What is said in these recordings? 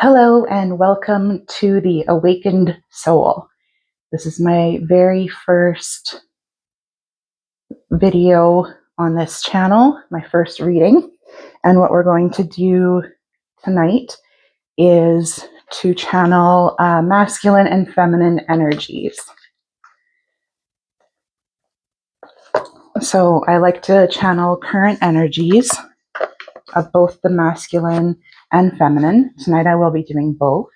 Hello and welcome to the Awakened Soul. This is my very first video on this channel, my first reading. And what we're going to do tonight is to channel masculine and feminine energies. So I like to channel current energies of both the masculine and feminine. Tonight I will be doing both.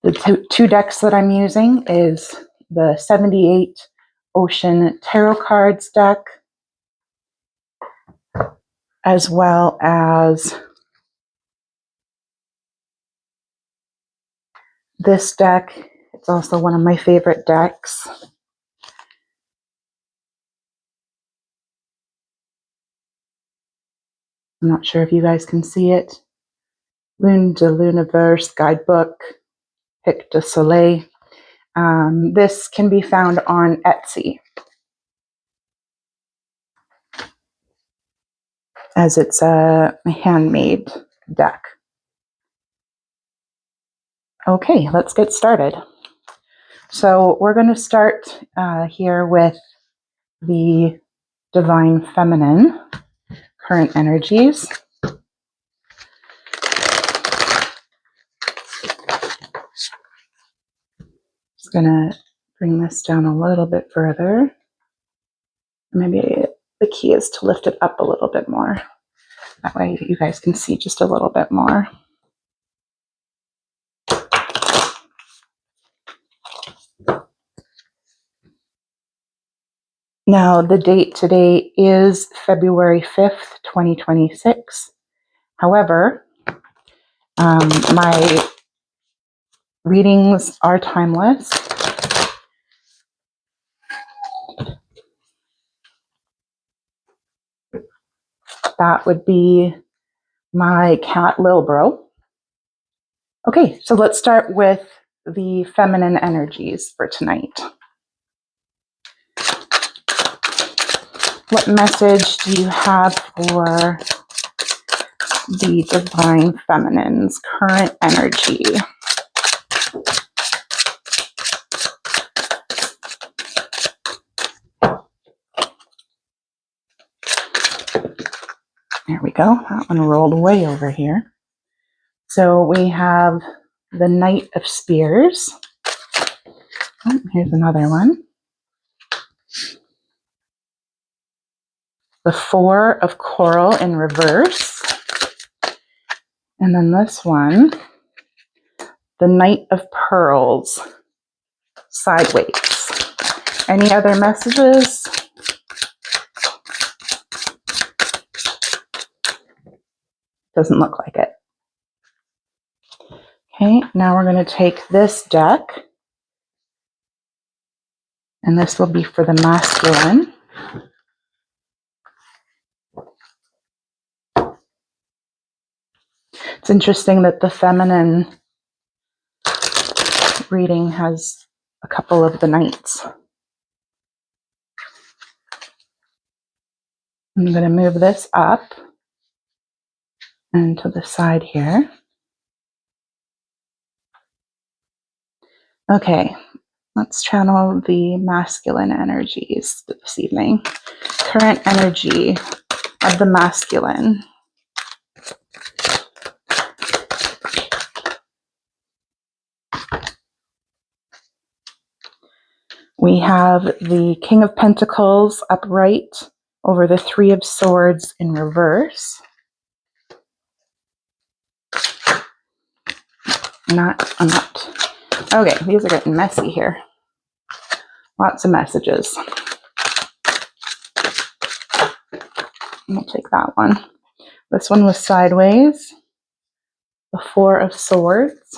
The two decks that I'm using is the 78 Ocean Tarot Cards deck, as well as this deck. It's also one of my favorite decks. I'm not sure if you guys can see it. Lune de l'Univers Guidebook, Pic de Soleil. This can be found on Etsy, as it's a handmade deck. Okay, let's get started. So we're going to start here with the Divine Feminine current energies. Just going to bring this down a little bit further. Maybe the key is to lift it up a little bit more. That way you guys can see just a little bit more. Now, the date today is February 5th, 2026. However, my readings are timeless. That would be my cat, Lil Bro. Okay, so let's start with the feminine energies for tonight. What message do you have for the Divine Feminine's current energy? There we go. That one rolled way over here. So we have the Knight of Spears. Oh, here's another one. The Four of Coral in reverse. And then this one, the Knight of Pearls sideways. Any other messages? Doesn't look like it. Okay, now we're going to take this deck, and this will be for the masculine. It's interesting that the feminine reading has a couple of the knights. I'm going to move this up and to the side here. Okay, let's channel the masculine energies this evening. Current energy of the masculine. We have the King of Pentacles upright over the Three of Swords in reverse. Okay, these are getting messy here. Lots of messages. I'll take that one. This one was sideways. The Four of Swords.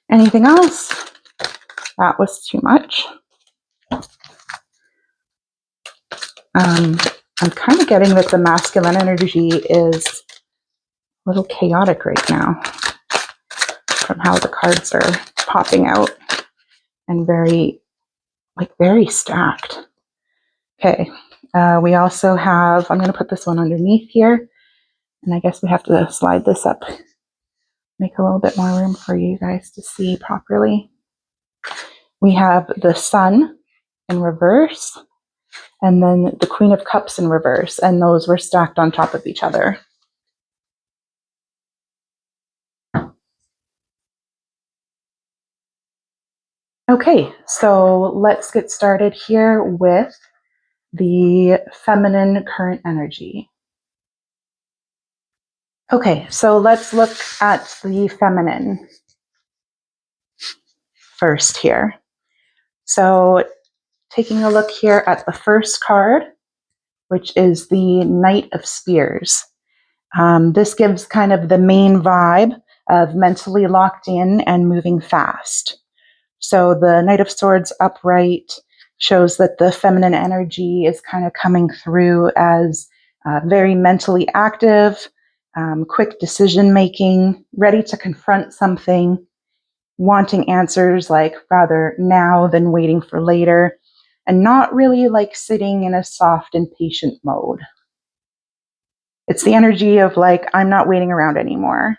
Anything else? That was too much. I'm kind of getting that the masculine energy is a little chaotic right now from how the cards are popping out and very stacked. Okay, we also have, I'm going to put this one underneath here, And I guess we have to slide this up, make a little bit more room for you guys to see properly. We have the Sun in reverse, and then the Queen of Cups in reverse, and those were stacked on top of each other. Okay, so let's get started here with the feminine current energy. Okay, so let's look at the feminine first here. So taking a look here at the first card, which is the Knight of Spears. This gives kind of the main vibe of mentally locked in and moving fast. So the Knight of Swords upright shows that the feminine energy is kind of coming through as very mentally active, quick decision making, ready to confront something, wanting answers like rather now than waiting for later, and not really like sitting in a soft and patient mode. It's the energy of like, I'm not waiting around anymore.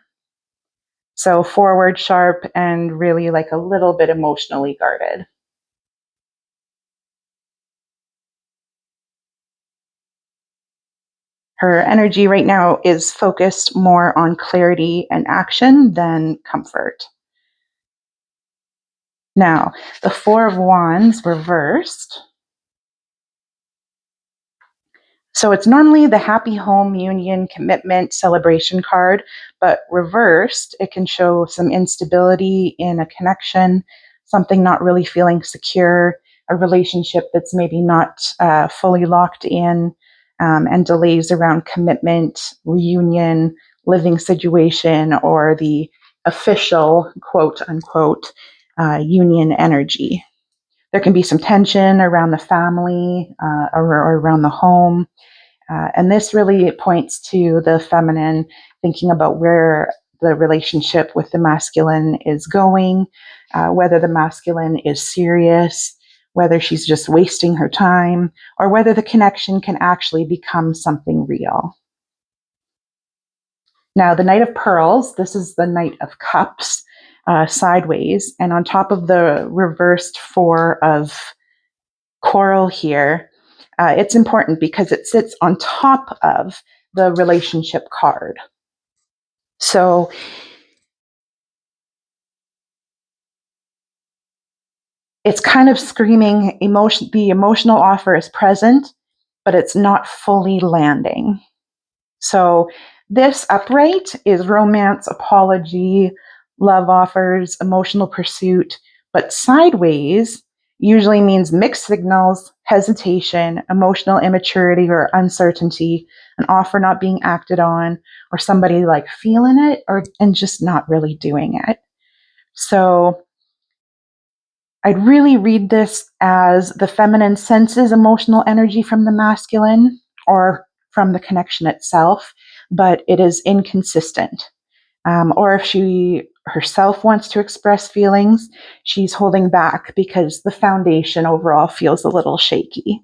So forward, sharp, and really like a little bit emotionally guarded. Her energy right now is focused more on clarity and action than comfort. Now, the Four of Wands reversed. So it's normally the happy home, union, commitment, celebration card, but reversed, it can show some instability in a connection, something not really feeling secure, a relationship that's maybe not fully locked in, and delays around commitment, reunion, living situation, or the official, quote unquote, union energy. There can be some tension around the family or around the home. And this really points to the feminine thinking about where the relationship with the masculine is going, whether the masculine is serious, whether she's just wasting her time, or whether the connection can actually become something real. Now, the Knight of Pearls, this is the Knight of Cups, sideways, and on top of the reversed Four of Coral here, it's important because it sits on top of the relationship card. So it's kind of screaming emotion. The emotional offer is present, but it's not fully landing. So this upright is romance, apology, love offers, emotional pursuit, but sideways usually means mixed signals, hesitation, emotional immaturity or uncertainty, an offer not being acted on, or somebody like feeling it and just not really doing it. So I'd really read this as the feminine senses emotional energy from the masculine or from the connection itself, but it is inconsistent. Or if she herself wants to express feelings, she's holding back because the foundation overall feels a little shaky.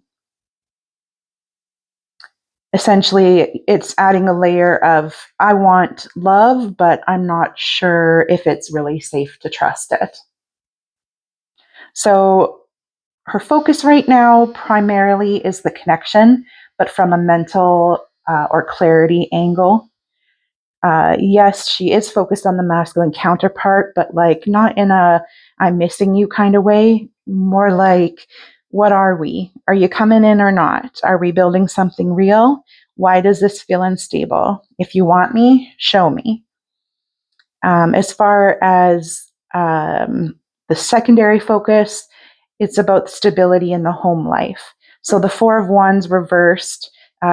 Essentially, it's adding a layer of, I want love, but I'm not sure if it's really safe to trust it. So her focus right now primarily is the connection, but from a mental or clarity angle. Yes, she is focused on the masculine counterpart, but like not in a I'm missing you kind of way, more like, what are we? Are you coming in or not? Are we building something real? Why does this feel unstable? If you want me, show me. As far as the secondary focus, it's about stability in the home life. So the Four of Wands reversed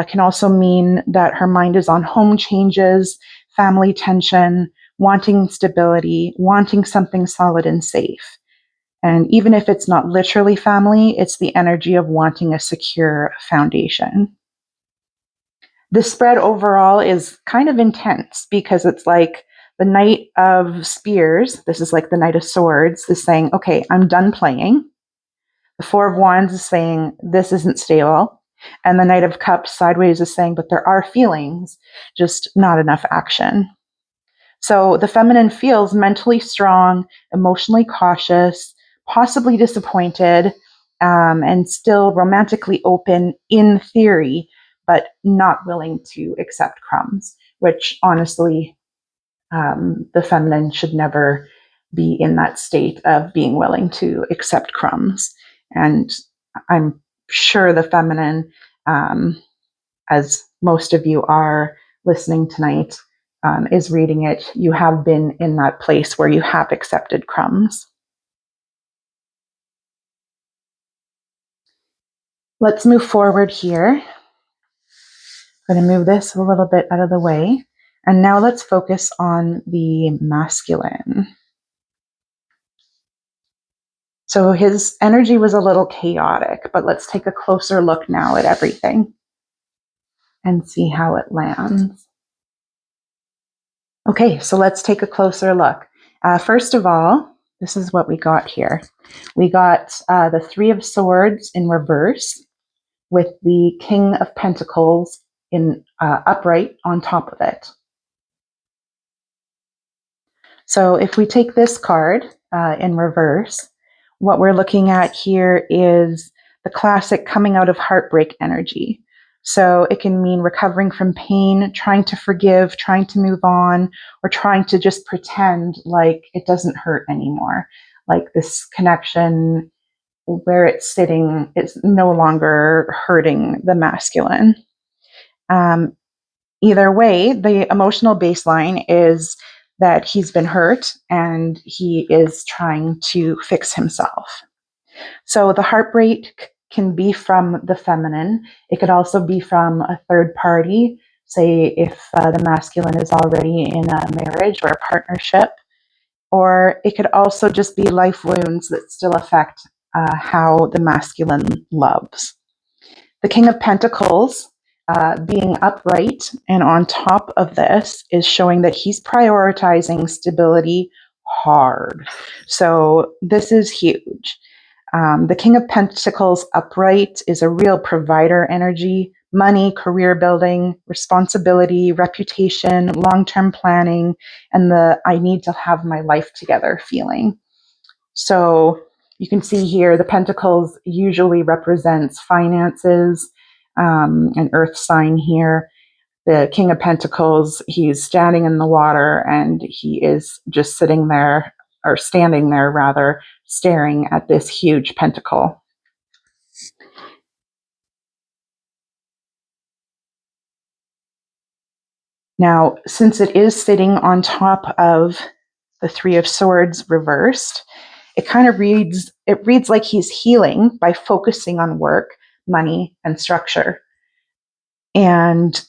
can also mean that her mind is on home changes, family tension, wanting stability, wanting something solid and safe. And even if it's not literally family, it's the energy of wanting a secure foundation. The spread overall is kind of intense because it's like the Knight of Spears, this is like the Knight of Swords, is saying, okay, I'm done playing. The Four of Wands is saying, this isn't stable. And the Knight of Cups sideways is saying, but there are feelings, just not enough action. So the feminine feels mentally strong, emotionally cautious, possibly disappointed, and still romantically open in theory, but not willing to accept crumbs, which honestly, the feminine should never be in that state of being willing to accept crumbs. And I'm sure the feminine, as most of you are listening tonight, is reading it. You have been in that place where you have accepted crumbs. Let's move forward here. I'm going to move this a little bit out of the way. And now let's focus on the masculine. So his energy was a little chaotic, but let's take a closer look now at everything and see how it lands. Okay, so let's take a closer look. First of all, this is what we got here. We got the Three of Swords in reverse with the King of Pentacles in upright on top of it. So if we take this card in reverse, what we're looking at here is the classic coming out of heartbreak energy. So it can mean recovering from pain, trying to forgive, trying to move on, or trying to just pretend like it doesn't hurt anymore. Like this connection where it's sitting is no longer hurting the masculine. Either way, the emotional baseline is that he's been hurt and he is trying to fix himself. So the heartbreak can be from the feminine. It could also be from a third party, say if the masculine is already in a marriage or a partnership. Or it could also just be life wounds that still affect how the masculine loves. The King of Pentacles being upright and on top of this is showing that he's prioritizing stability hard. So this is huge. The King of Pentacles upright is a real provider energy, money, career building, responsibility, reputation, long-term planning, and the I need to have my life together feeling. So you can see here the Pentacles usually represents finances, an earth sign here. The King of Pentacles, he's standing in the water and he is just sitting there, or standing there rather, staring at this huge pentacle. Now, since it is sitting on top of the Three of Swords reversed, it kind of reads like he's healing by focusing on work, money, and structure. And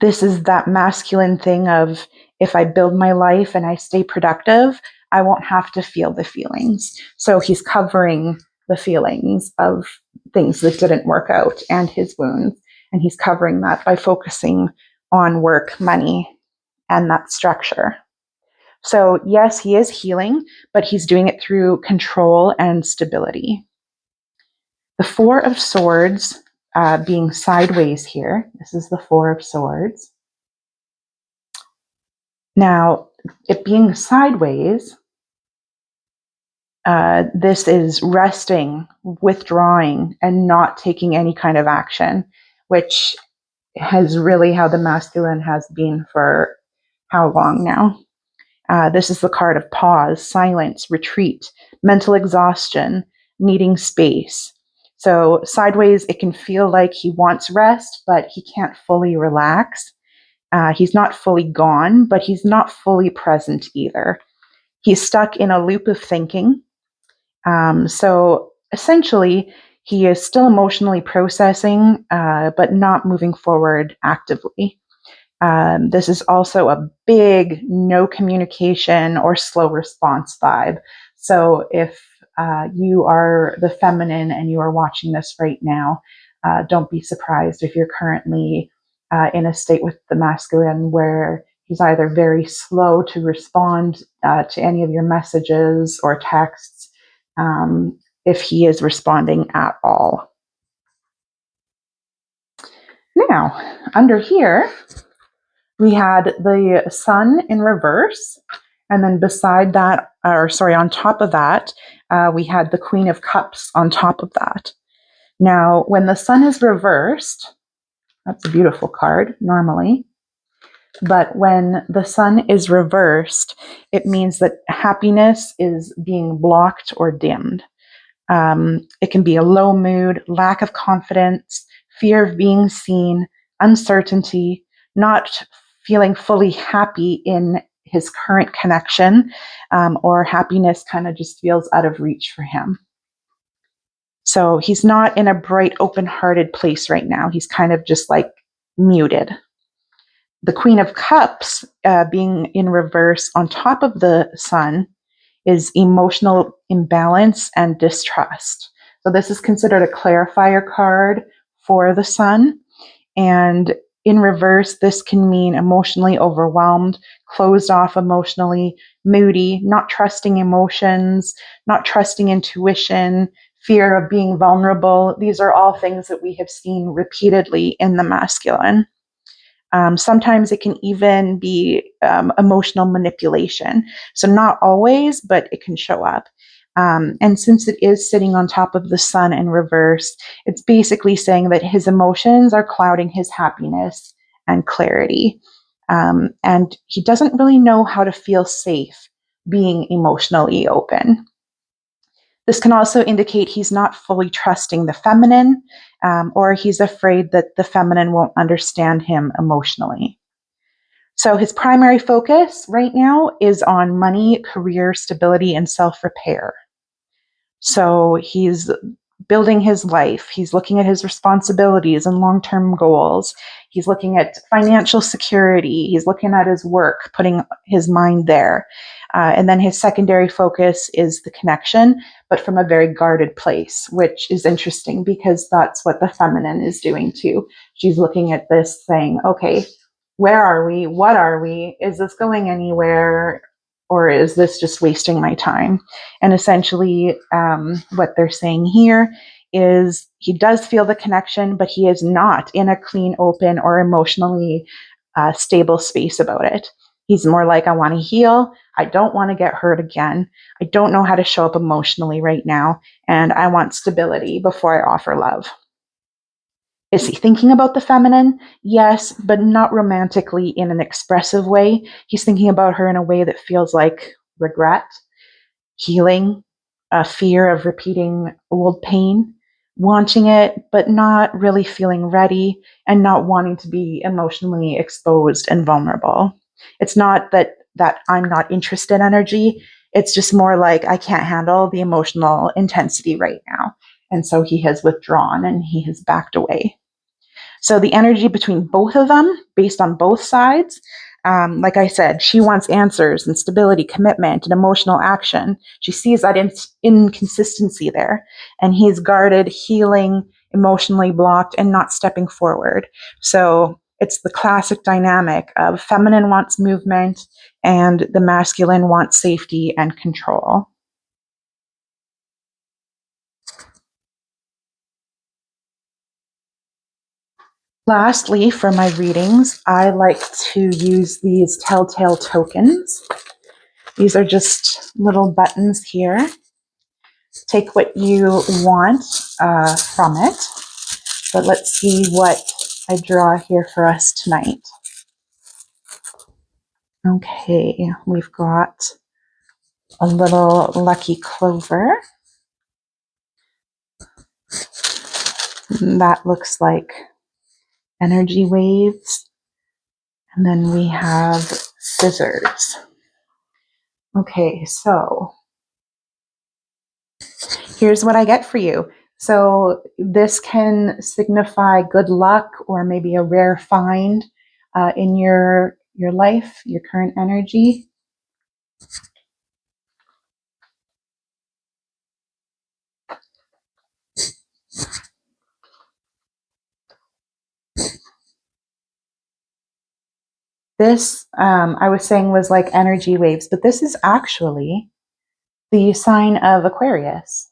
this is that masculine thing of, if I build my life and I stay productive, I won't have to feel the feelings. So he's covering the feelings of things that didn't work out and his wounds. And he's covering that by focusing on work, money, and that structure. So yes, he is healing, but he's doing it through control and stability. The Four of Swords being sideways here. This is the Four of Swords. Now, it being sideways, this is resting, withdrawing, and not taking any kind of action, which is really how the masculine has been for how long now? This is the card of pause, silence, retreat, mental exhaustion, needing space. So sideways, it can feel like he wants rest, but he can't fully relax. He's not fully gone, but he's not fully present either. He's stuck in a loop of thinking. So essentially, he is still emotionally processing, but not moving forward actively. This is also a big no communication or slow response vibe. So if you are the feminine and you are watching this right now, don't be surprised if you're currently in a state with the masculine where he's either very slow to respond to any of your messages or texts, if he is responding at all. Now, under here, we had the sun in reverse, and then beside that, or sorry, on top of that, we had the Queen of Cups on top of that. Now, when the sun is reversed, that's a beautiful card normally, but when the sun is reversed, it means that happiness is being blocked or dimmed. It can be a low mood, lack of confidence, fear of being seen, uncertainty, not feeling fully happy in his current connection, or happiness kind of just feels out of reach for him. So he's not in a bright, open-hearted place right now. He's kind of just like muted. The Queen of Cups being in reverse on top of the sun is emotional imbalance and distrust. So this is considered a clarifier card for the sun. And in reverse, this can mean emotionally overwhelmed, closed off emotionally, moody, not trusting emotions, not trusting intuition, fear of being vulnerable. These are all things that we have seen repeatedly in the masculine. Sometimes it can even be emotional manipulation. So not always, but it can show up. And since it is sitting on top of the sun in reverse, it's basically saying that his emotions are clouding his happiness and clarity. And he doesn't really know how to feel safe being emotionally open. This can also indicate he's not fully trusting the feminine, or he's afraid that the feminine won't understand him emotionally. So his primary focus right now is on money, career, stability, and self-repair. So he's building his life. He's looking at his responsibilities and long-term goals. He's looking at financial security. He's looking at his work, putting his mind there. And then his secondary focus is the connection, but from a very guarded place, which is interesting because that's what the feminine is doing too. She's looking at this saying, okay, where are we? What are we? Is this going anywhere? Or is this just wasting my time? And essentially, what they're saying here is he does feel the connection, but he is not in a clean, open, or emotionally stable space about it. He's more like, I want to heal. I don't want to get hurt again. I don't know how to show up emotionally right now. And I want stability before I offer love. Is he thinking about the feminine? Yes, but not romantically in an expressive way. He's thinking about her in a way that feels like regret, healing, a fear of repeating old pain, wanting it, but not really feeling ready and not wanting to be emotionally exposed and vulnerable. It's not that I'm not interested energy. It's just more like I can't handle the emotional intensity right now. And so he has withdrawn and he has backed away. So the energy between both of them, based on both sides, like I said, she wants answers and stability, commitment, and emotional action. She sees that inconsistency there. And he's guarded, healing, emotionally blocked, and not stepping forward. So it's the classic dynamic of feminine wants movement and the masculine wants safety and control. Lastly, for my readings, I like to use these telltale tokens. These are just little buttons here. Take what you want from it. But let's see what I draw here for us tonight. Okay, we've got a little lucky clover. That looks like energy waves. And then we have scissors. Okay, so here's what I get for you. So this can signify good luck or maybe a rare find in your life, your current energy. This, I was saying, was like energy waves, but this is actually the sign of Aquarius.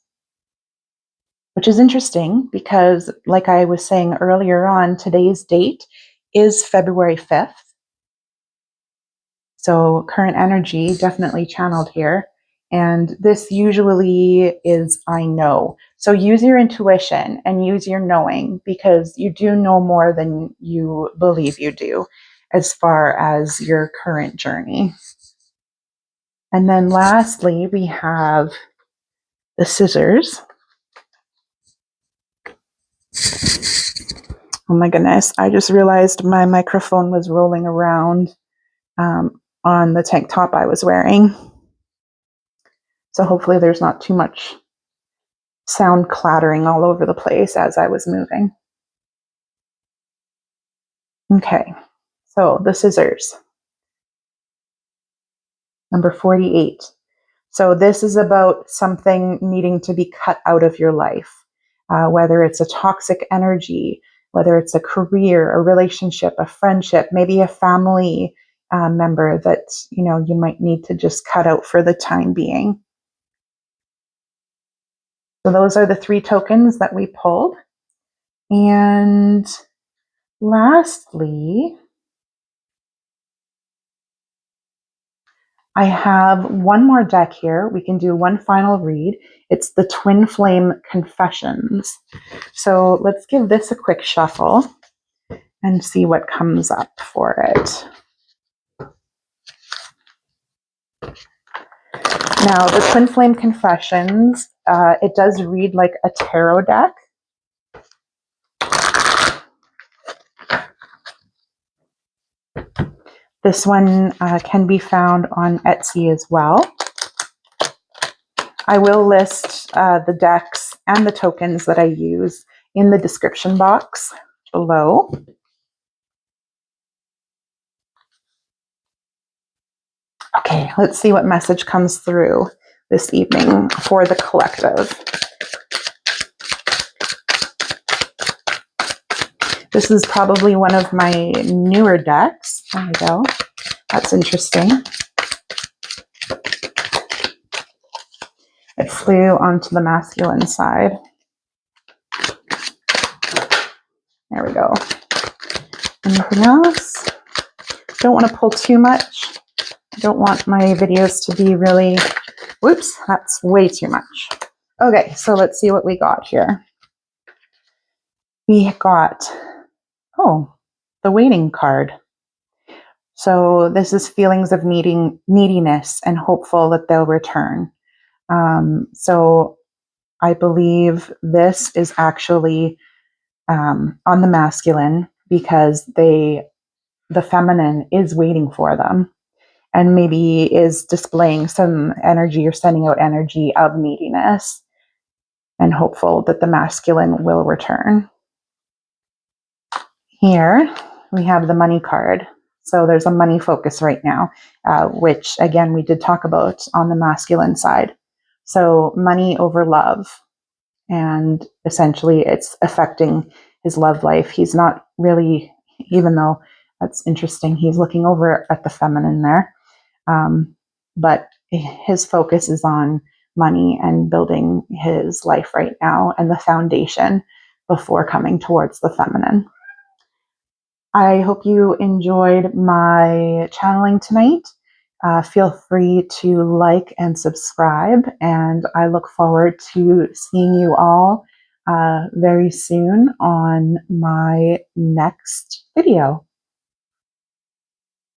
which is interesting because, like I was saying earlier on, today's date is February 5th. So current energy definitely channeled here. And this usually is I know. So use your intuition and use your knowing, because you do know more than you believe you do as far as your current journey. And then lastly, we have the scissors. Oh my goodness, I just realized my microphone was rolling around on the tank top I was wearing. So hopefully there's not too much sound clattering all over the place as I was moving. Okay, so the scissors, number 48. So this is about something needing to be cut out of your life, whether it's a toxic energy, whether it's a career, a relationship, a friendship, maybe a family member that you might need to just cut out for the time being. So those are the 3 tokens that we pulled. And lastly, I have one more deck here. We can do one final read. It's the Twin Flame Confessions. So let's give this a quick shuffle and see what comes up for it. Now, the Twin Flame Confessions, it does read like a tarot deck. This one can be found on Etsy as well. I will list the decks and the tokens that I use in the description box below. Okay, let's see what message comes through this evening for the collective. This is probably one of my newer decks. There we go. That's interesting. It flew onto the masculine side. There we go. Anything else? Don't want to pull too much. I don't want my videos to be really, whoops, that's way too much. Okay, so let's see what we got here. We got, the waiting card. So this is feelings of neediness and hopeful that they'll return. So I believe this is actually on the masculine, because the feminine is waiting for them and maybe is displaying some energy or sending out energy of neediness and hopeful that the masculine will return. Here we have the money card. So there's a money focus right now, which again, we did talk about on the masculine side. So money over love. And essentially it's affecting his love life. He's not really, even though that's interesting, he's looking over at the feminine there. But his focus is on money and building his life right now and the foundation before coming towards the feminine. I hope you enjoyed my channeling tonight. Feel free to like and subscribe, and I look forward to seeing you all very soon on my next video.